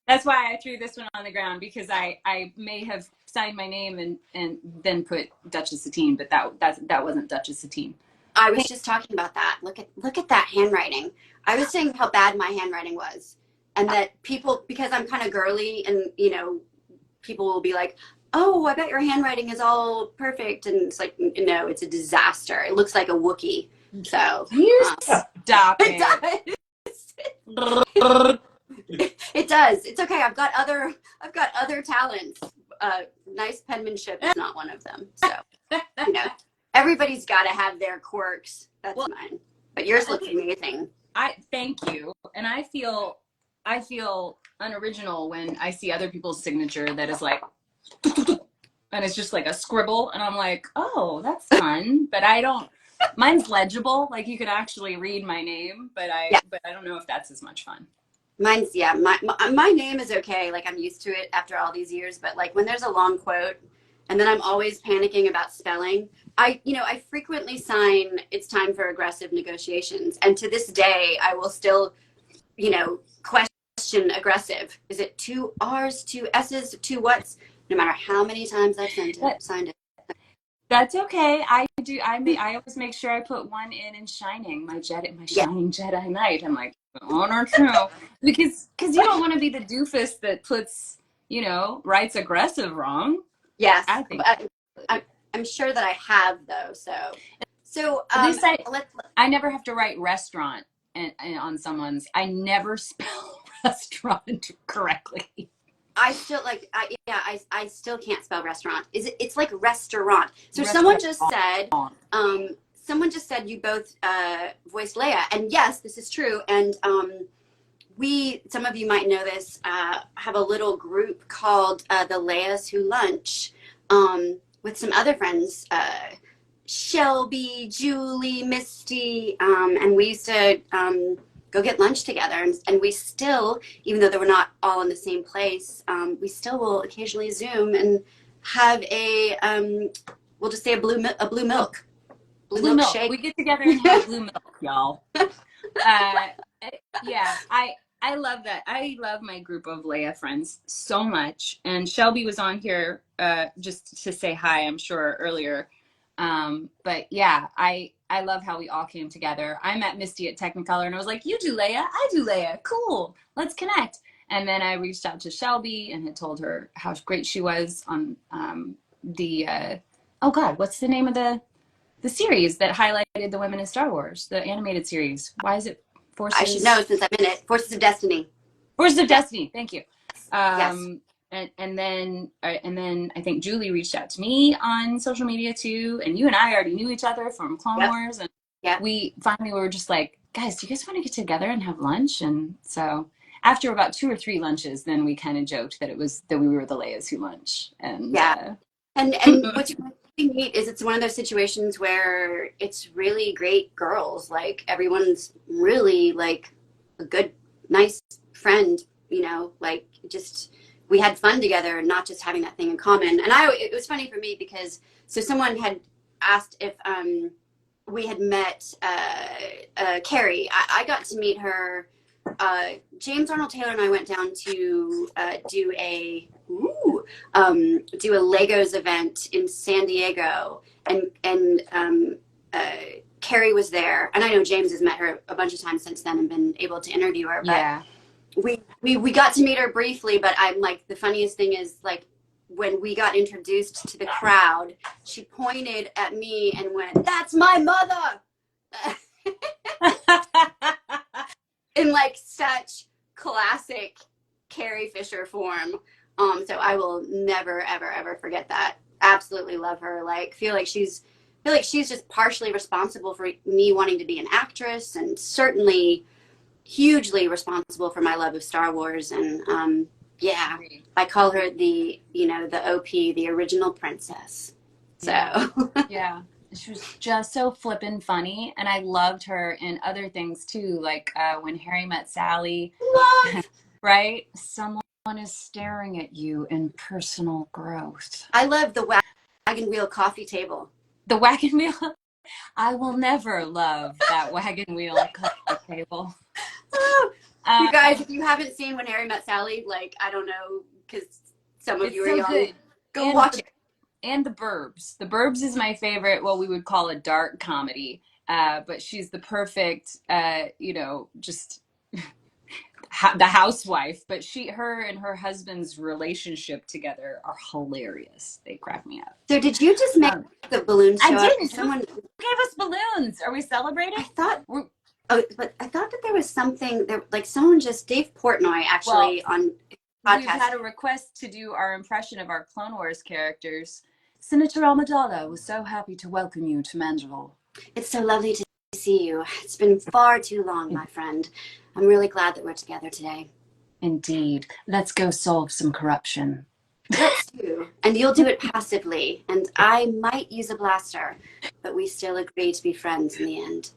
that's why I threw this one on the ground, because I may have signed my name and then put Duchess Satine, but that wasn't Duchess Satine. I was just talking about that. Look at that handwriting. I was saying how bad my handwriting was, and that people, because I'm kind of girly, and people will be like, "Oh, I bet your handwriting is all perfect," and it's like, no, it's a disaster. It looks like a Wookiee. So stop it. It does. It's okay. I've got other talents. Nice penmanship is not one of them. So everybody's got to have their quirks. That's mine. But yours looks amazing. I thank you, and I feel unoriginal when I see other people's signature that is like, and it's just like a scribble, and I'm like, oh, that's fun. But I don't. Mine's legible, like you could actually read my name, but I don't know if that's as much fun. Mine's my name is okay, like I'm used to it after all these years, but like when there's a long quote and then I'm always panicking about spelling, I frequently sign "It's time for aggressive negotiations," and to this day I will still question aggressive. Is it 2 R's, 2 S's, 2 what's? No matter how many times I've signed it. That's okay. I always make sure I put one in shining, my shining Jedi Knight. I'm like, honor true, because you don't want to be the doofus that puts writes aggressive wrong. Yes, I think I'm sure that I have though. So at least I never have to write restaurant and on someone's. I never spell restaurant correctly. I still I still can't spell restaurant. It's like restaurant. So someone just said you both voiced Leia, and yes, this is true. And some of you might know this, have a little group called the Leias Who Lunch, with some other friends, Shelby, Julie, Misty, and we used to go get lunch together, and we still, even though we're not all in the same place, we still will occasionally Zoom and have we'll just say a blue milk shake. We get together and have blue milk, y'all. Yeah, I love that. I love my group of Leia friends so much, and Shelby was on here just to say hi, I'm sure, earlier. But yeah, I love how we all came together. I met Misty at Technicolor, and I was like, you do Leia, I do Leia, cool, let's connect. And then I reached out to Shelby and had told her how great she was on oh God, what's the name of the series that highlighted the women in Star Wars, the animated series? Why is it Forces? I should know since I'm in it. Forces of Destiny. Forces of Destiny. Thank you. Yes. And then I think Julie reached out to me on social media too, and you and I already knew each other from Clone Wars, and we finally were just like, guys, do you guys want to get together and have lunch? And so after about 2 or 3 lunches, then we kind of joked that we were the Leias Who Lunch, and and what's really neat is it's one of those situations where it's really great girls, like everyone's really like a good, nice friend, like just. We had fun together and not just having that thing in common. And it was funny for me because someone had asked if we had met Carrie. I got to meet her. James Arnold Taylor and I went down to do do a Legos event in San Diego, and Carrie was there, and I know James has met her a bunch of times since then and been able to interview her. But Yeah. we got to meet her briefly. But I'm like, the funniest thing is, like, when we got introduced to the crowd, she pointed at me and went, "That's my mother," in like such classic Carrie Fisher form. So I will never, ever, ever forget that. Absolutely love her. Like, feel like she's just partially responsible for me wanting to be an actress, and certainly hugely responsible for my love of Star Wars. And yeah, I call her the OP, the original princess. So Yeah. She was just so flippin' funny, and I loved her in other things too, like when Harry Met Sally. love. Right? Someone is staring at you in personal growth. I love the wagon wheel coffee table. The wagon wheel. I will never love that wagon wheel coffee table. You guys, if you haven't seen When Harry Met Sally, like, I don't know, because some of you are so young, good. go watch it. And The Burbs. The Burbs is my favorite, what we would call a dark comedy. But she's the perfect, just the housewife. But her and her husband's relationship together are hilarious. They crack me up. So did you just make the balloon show? I didn't. Someone gave us balloons. Are we celebrating? But I thought that there was something that, like, someone just, Dave Portnoy actually on podcast. We've had a request to do our impression of our Clone Wars characters. Senator Amidala was so happy to welcome you to Mandalore. It's so lovely to see you. It's been far too long, my friend. I'm really glad that we're together today. Indeed. Let's go solve some corruption. Let's do. And you'll do it passively. And I might use a blaster, but we still agree to be friends in the end.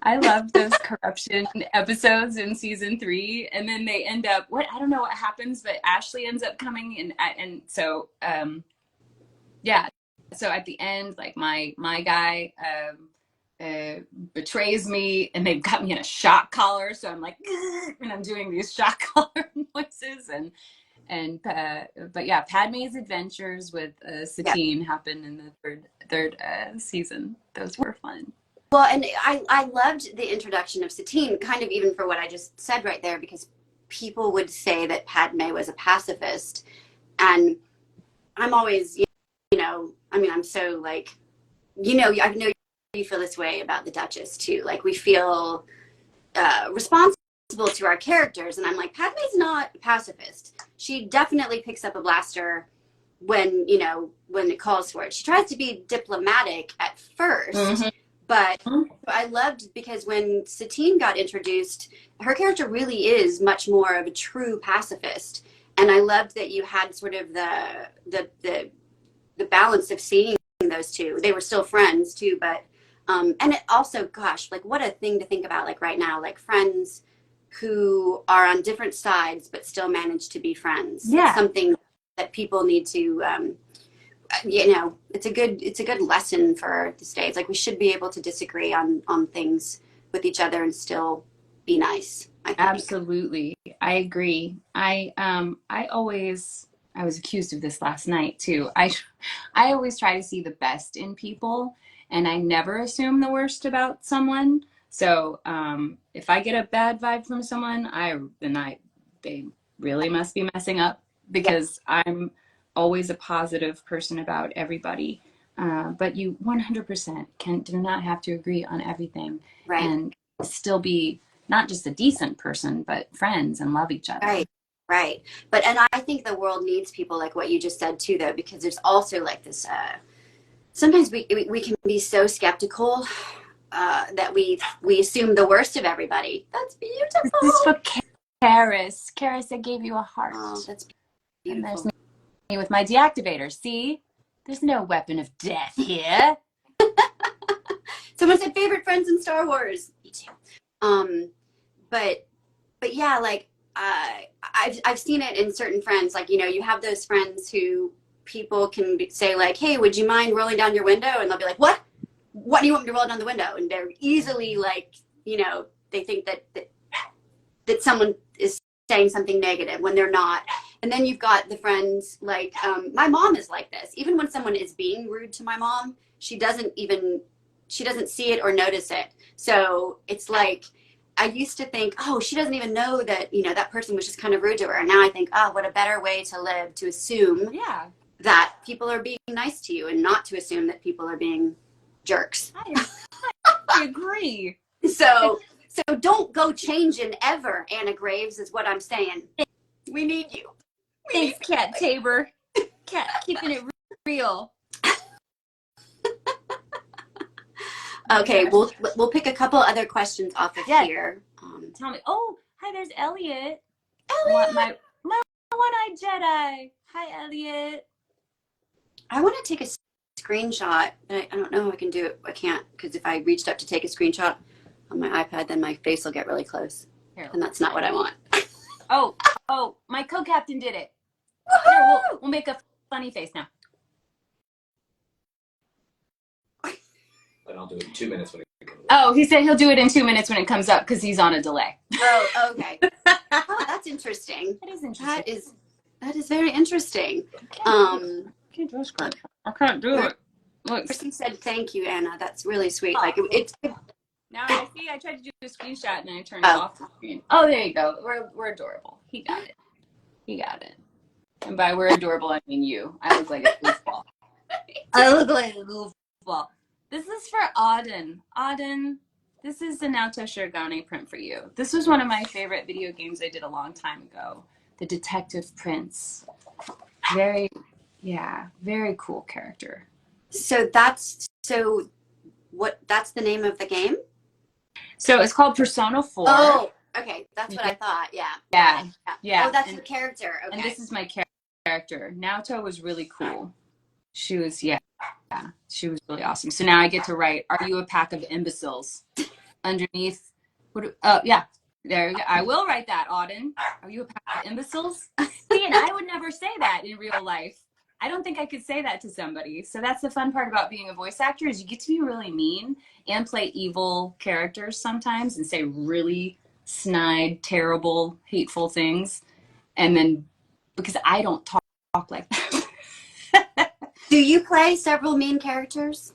I loved those corruption episodes in season 3, and then they end up, I don't know what happens, but Ashley ends up coming, and so yeah. So at the end, like, my guy betrays me, and they've got me in a shock collar, so I'm like, and I'm doing these shock collar noises, but yeah, Padme's adventures with Satine happened in the third season. Those were fun. Well, and I loved the introduction of Satine, kind of even for what I just said right there, because people would say that Padme was a pacifist, and I'm always, I'm so, like, I know you feel this way about the Duchess too. Like, we feel responsible to our characters, and I'm like, Padme's not a pacifist. She definitely picks up a blaster when it calls for it. She tries to be diplomatic at first. Mm-hmm. But I loved, because when Satine got introduced, her character really is much more of a true pacifist. And I loved that you had sort of the balance of seeing those two. They were still friends too, but and it also, gosh, like, what a thing to think about, like, right now, like, friends who are on different sides but still manage to be friends. Yeah. It's something that people need to it's a good lesson for the States. Like, we should be able to disagree on things with each other and still be nice, I think. Absolutely. I agree. I was accused of this last night too. I always try to see the best in people, and I never assume the worst about someone. So if I get a bad vibe from someone, they really must be messing up, because I'm always a positive person about everybody. But you 100% do not have to agree on everything, right, and still be not just a decent person, but friends and love each other. Right. And I think the world needs people like what you just said too, though, because there's also, like, this, sometimes we can be so skeptical that we assume the worst of everybody. That's beautiful. This is for Karis. Karis, I gave you a heart. Oh, that's beautiful. And there's me with my deactivator. See? There's no weapon of death here. Someone said favorite friends in Star Wars. Me too. But yeah, like, I've seen it in certain friends. Like, you have those friends who people can say, like, hey, would you mind rolling down your window? And they'll be like, what? What do you want me to roll down the window? And they're easily, like, they think that someone is saying something negative when they're not. And then you've got the friends like my mom is like this. Even when someone is being rude to my mom, she doesn't see it or notice it. So it's like I used to think, oh, she doesn't even know that, that person was just kind of rude to her. And now I think, oh, what a better way to live, to assume that people are being nice to you and not to assume that people are being jerks. I agree. So don't go changing ever, Anna Graves, is what I'm saying. We need you. Thanks, Cat Tabor. Cat keeping it real. Okay, we'll pick a couple other questions off of here. Tell me. Oh, hi, there's Elliot. Elliot! My one-eyed Jedi. Hi, Elliot. I want to take a screenshot, but I don't know if I can do it. I can't, because if I reached up to take a screenshot on my iPad, then my face will get really close. Here, and that's not what I want. Oh, my co-captain did it. Here, we'll make a funny face now. And I'll do it in 2 minutes when it comes up. Oh, he said he'll do it in 2 minutes when it comes up because he's on a delay. Oh, okay. Oh, that's interesting. That is interesting. That is very interesting. I can't do a screen. I can't do it. Look. Person said thank you, Anna. That's really sweet. Like it's. Now I see. I tried to do a screenshot and I turned it off the screen. Oh, there you go. We're adorable. He got it. And by we're adorable, I mean you. I look like a goofball. I look like a goofball. This is for Auden. Auden, this is the Naoto Shirogane print for you. This was one of my favorite video games I did a long time ago. The Detective Prince. Very cool character. So that's the name of the game? So it's called Persona 4. Oh, okay. That's what I thought. Yeah. Oh, that's the character. Okay. And this is my character. Naoto was really cool. She was she was really awesome. So now I get to write, "Are you a pack of imbeciles?" Underneath. There you go. I will write that, Auden. Are you a pack of imbeciles? See, and I would never say that in real life. I don't think I could say that to somebody. So that's the fun part about being a voice actor is you get to be really mean and play evil characters sometimes and say really snide, terrible, hateful things. And then because I don't talk like that. Do you play several mean characters?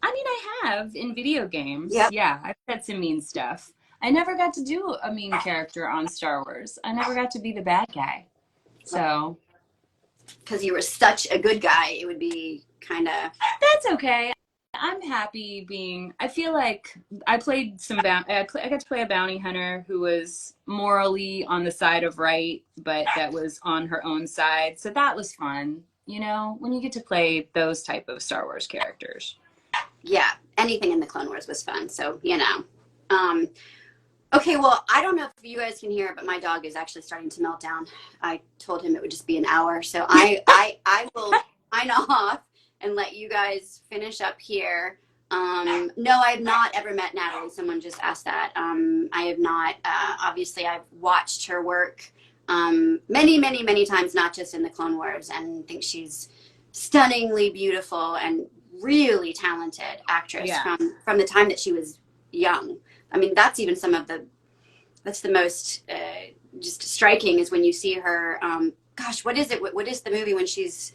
I mean, I have in video games. Yep. Yeah, I've said some mean stuff. I never got to do a mean character on Star Wars. I never got to be the bad guy. So. Because you were such a good guy, it would be kind of. That's okay. I'm happy being. I feel like I played some. I got to play a bounty hunter who was morally on the side of right, but that was on her own side. So that was fun. You know, when you get to play those type of Star Wars characters. Yeah, anything in the Clone Wars was fun. So Okay, well, I don't know if you guys can hear it, but my dog is actually starting to melt down. I told him it would just be an hour, so I will sign off and let you guys finish up here. No, I have not ever met Natalie. Someone just asked that. I have not. Obviously, I've watched her work many, many, many times, not just in the Clone Wars, and think she's stunningly beautiful and really talented actress from the time that she was young. I mean, that's even that's the most just striking is when you see her. Gosh, what is it? What is the movie when she's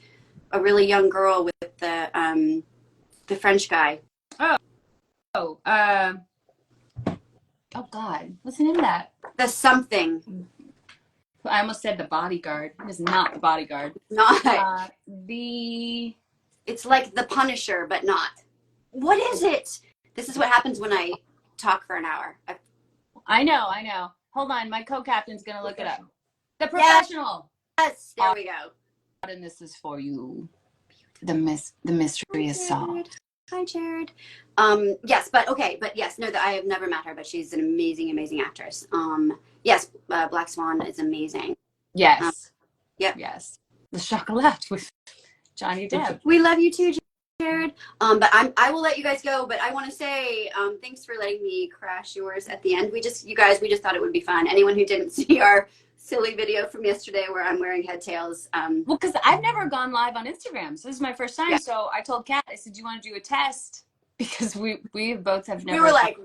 a really young girl with the French guy? Oh God, what's the name of that? The something. I almost said The Bodyguard. It is not The Bodyguard. Not. It's like The Punisher, but not. What is it? This is what happens when I talk for an hour. I know. Hold on, my co-captain's gonna look it up. The Professional. Yes, there we go. And this is for you. The mystery is solved. Hi, Jared. Yes, I have never met her, but she's an amazing, amazing actress. Yes, Black Swan is amazing. Yes. Yep. Yes. The Chocolat with Johnny Depp. We love you too, Jared. But I will let you guys go. But I want to say thanks for letting me crash yours at the end. We just thought it would be fun. Anyone who didn't see our silly video from yesterday where I'm wearing head tails. Well, because I've never gone live on Instagram, so this is my first time. Yeah. So I told Kat, I said, "Do you want to do a test?" Because we both have never. We were like,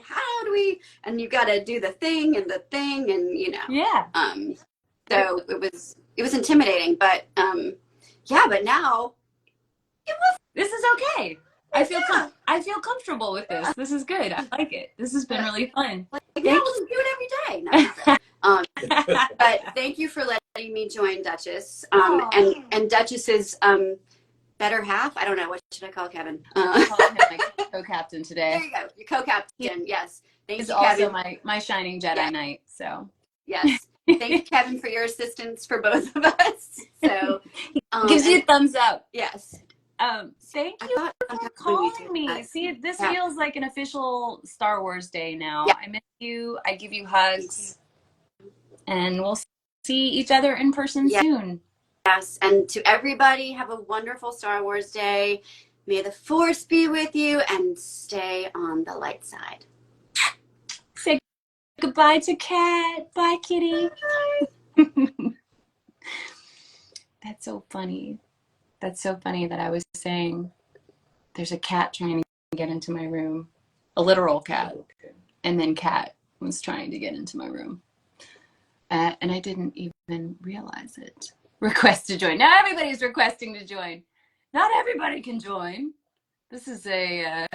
"How do we?" And you got to do the thing, and Yeah. So it it was intimidating, but yeah, but now This is okay. I feel comfortable with this. This is good. I like it. This has been really fun. like, yeah, Thank we'll just do it every day. No, but thank you for letting me join Duchess. And Duchess's better half. I don't know, what should I call Kevin? I'll call him my co-captain today. There you go, your co-captain. Yes, thank He's you, also Kevin. my shining Jedi Knight. So Yes, thank you, Kevin, for your assistance for both of us. So gives you a thumbs up. Yes. Thank you for calling me. See, this feels like an official Star Wars day now. Yeah. I miss you. I give you hugs. And we'll see each other in person soon. Yes. And to everybody, have a wonderful Star Wars day. May the Force be with you and stay on the light side. Say goodbye to Kat. Bye, kitty. That's so funny. That's so funny that I was saying there's a cat trying to get into my room. A literal cat. And then Kat was trying to get into my room. And I didn't even realize it. Request to join. Now everybody's requesting to join. Not everybody can join. This is a,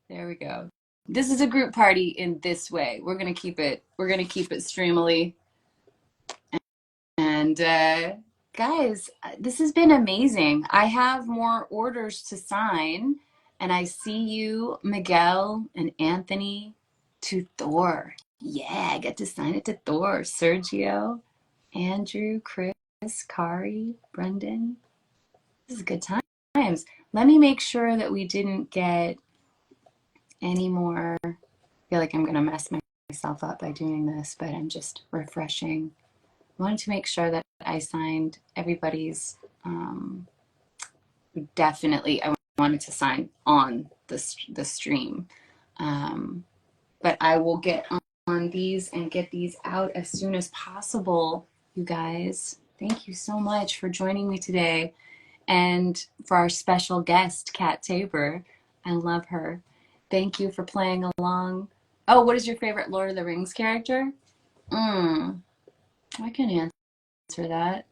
there we go. This is a group party in this way. We're going to keep it Streamily. And guys, this has been amazing. I have more orders to sign. And I see you, Miguel and Anthony, to Thor. Yeah, I get to sign it to Thor. Sergio, Andrew, Chris, Kari, Brendan. This is good times. Let me make sure that we didn't get any more. I feel like I'm going to mess myself up by doing this, but I'm just refreshing. I wanted to make sure that I signed everybody's. Definitely, I wanted to sign on the stream. But I will get on these and get these out as soon as possible, you guys. Thank you so much for joining me today. And for our special guest, Kat Tabor. I love her. Thank you for playing along. Oh, what is your favorite Lord of the Rings character? I can answer that.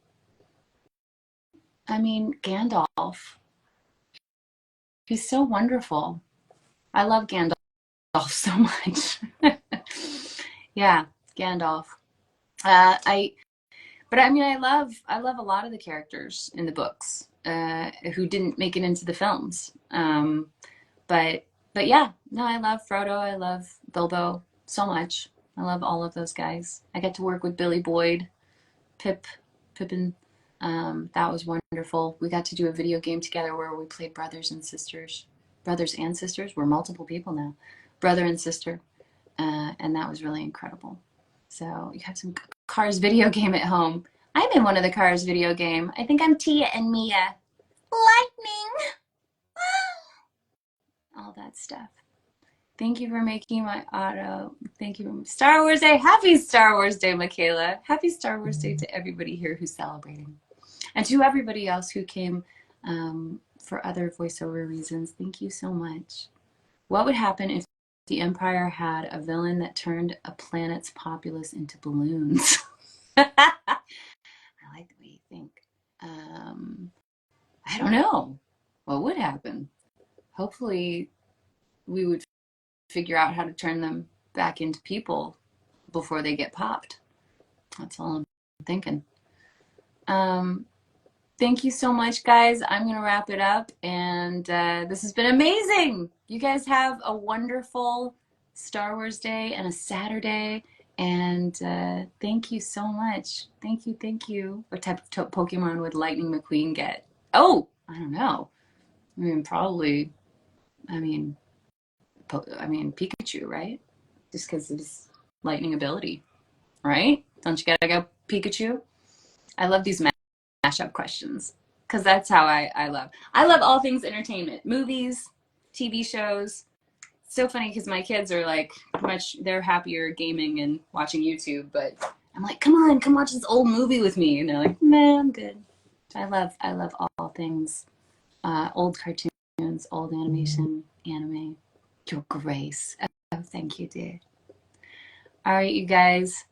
I mean, Gandalf. He's so wonderful. I love Gandalf so much. Yeah, Gandalf. But I mean, I love a lot of the characters in the books who didn't make it into the films. But yeah, no, I love Frodo. I love Bilbo so much. I love all of those guys. I get to work with Billy Boyd, Pippin. That was wonderful. We got to do a video game together where we played brothers and sisters. Brothers and sisters. We're multiple people now. Brother and sister. And that was really incredible. So you have some Cars video game at home. I'm in one of the Cars video game. I think I'm Tia and Mia. Lightning! All that stuff. Thank you for making my auto. Thank you. Star Wars Day. Happy Star Wars Day, Michaela. Happy Star Wars Day to everybody here who's celebrating. And to everybody else who came for other voiceover reasons. Thank you so much. What would happen if the Empire had a villain that turned a planet's populace into balloons? I like the way you think. I don't know. What would happen? Hopefully, we would figure out how to turn them back into people before they get popped. That's all I'm thinking. Thank you so much, guys. I'm going to wrap it up. And this has been amazing. You guys have a wonderful Star Wars Day and a Saturday. And thank you so much. Thank you, thank you. What type of Pokemon would Lightning McQueen get? Oh, I don't know. I mean, probably, I mean, Pikachu, right? Just because of his lightning ability, right? Don't you gotta go Pikachu? I love these mashup questions because that's how I love. I love all things entertainment, movies, TV shows. It's so funny because my kids are like they're happier gaming and watching YouTube, but I'm like, come on, come watch this old movie with me, and they're like, nah, I'm good. I love all things, old cartoons, old animation, anime. Your grace. Oh, thank you, dear. All right, you guys.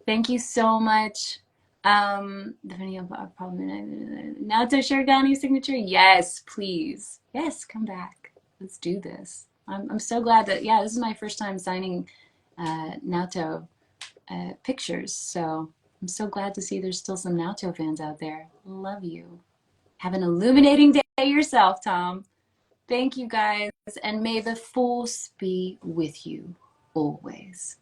Thank you so much. The video probably Naoto Shirogane signature. Yes, please. Yes, come back. Let's do this. I'm so glad that this is my first time signing Naoto pictures. So I'm so glad to see there's still some Naoto fans out there. Love you. Have an illuminating day yourself, Tom. Thank you guys, and may the force be with you always.